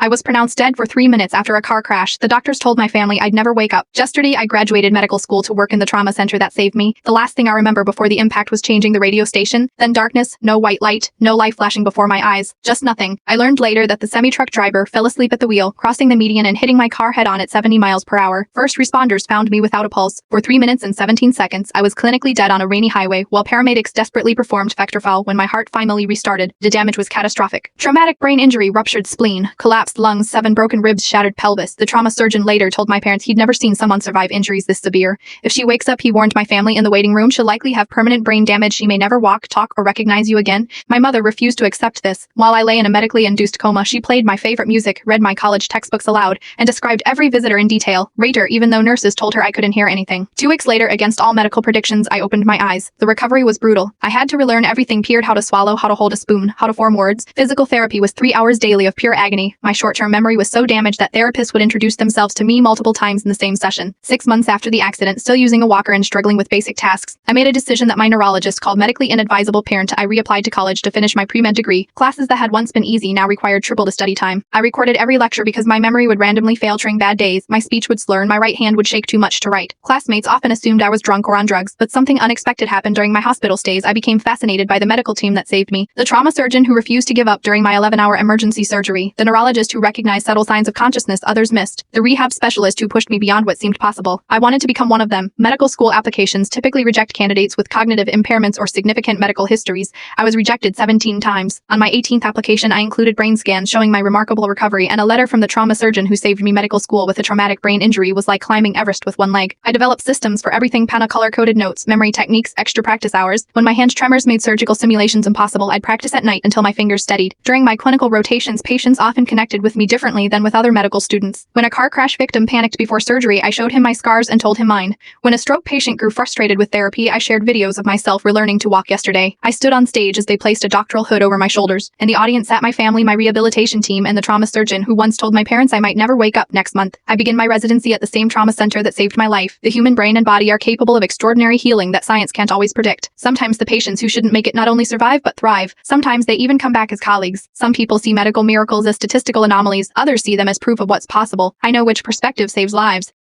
I was pronounced dead for 3 minutes after a car crash. The doctors told my family I'd never wake up. Yesterday, I graduated medical school to work in the trauma center that saved me. The last thing I remember before the impact was changing the radio station. Then darkness, no white light, no light flashing before my eyes. Just nothing. I learned later that the semi-truck driver fell asleep at the wheel, crossing the median and hitting my car head-on at 70 miles per hour. First responders found me without a pulse. For 3 minutes and 17 seconds, I was clinically dead on a rainy highway, while paramedics desperately performed Vectorfall. When my heart finally restarted, the damage was catastrophic. Traumatic brain injury, ruptured spleen, collapsed lungs, 7 broken ribs, shattered pelvis. The trauma surgeon later told my parents he'd never seen someone survive injuries this severe. If she wakes up, he warned my family in the waiting room, she'll likely have permanent brain damage. She may never walk, talk, or recognize you again. My mother refused to accept this. While I lay in a medically induced coma, she played my favorite music, read my college textbooks aloud, and described every visitor in detail. Rater, even though nurses told her I couldn't hear anything. 2 weeks later, against all medical predictions, I opened my eyes. The recovery was brutal. I had to relearn everything: peered how to swallow, how to hold a spoon, how to form words. Physical therapy was 3 hours daily of pure agony. My short-term memory was so damaged that therapists would introduce themselves to me multiple times in the same session. 6 months after the accident, still using a walker and struggling with basic tasks, I made a decision that my neurologist called medically inadvisable. Parent, I reapplied to college to finish my pre-med degree. Classes that had once been easy now required triple the study time. I recorded every lecture because my memory would randomly fail during bad days. My speech would slur and my right hand would shake too much to write. Classmates often assumed I was drunk or on drugs, but something unexpected happened during my hospital stays. I became fascinated by the medical team that saved me. The trauma surgeon who refused to give up during my 11-hour emergency surgery. The neurologist who recognized subtle signs of consciousness others missed. The rehab specialist who pushed me beyond what seemed possible. I wanted to become one of them. Medical school applications typically reject candidates with cognitive impairments or significant medical histories. I was rejected 17 times. On my 18th application, I included brain scans showing my remarkable recovery, and a letter from the trauma surgeon who saved me. Medical school with a traumatic brain injury was like climbing Everest with one leg. I developed systems for everything: color-coded notes, memory techniques, extra practice hours. When my hand tremors made surgical simulations impossible, I'd practice at night until my fingers steadied. During my clinical rotations, patients often connected with me differently than with other medical students. When a car crash victim panicked before surgery, I showed him my scars and told him mine. When a stroke patient grew frustrated with therapy, I shared videos of myself relearning to walk yesterday. I stood on stage as they placed a doctoral hood over my shoulders. In the audience sat my family, my rehabilitation team, and the trauma surgeon who once told my parents I might never wake up. Next month, I begin my residency at the same trauma center that saved my life. The human brain and body are capable of extraordinary healing that science can't always predict. Sometimes the patients who shouldn't make it not only survive but thrive. Sometimes they even come back as colleagues. Some people see medical miracles as statistical anomalies, others see them as proof of what's possible. I know which perspective saves lives.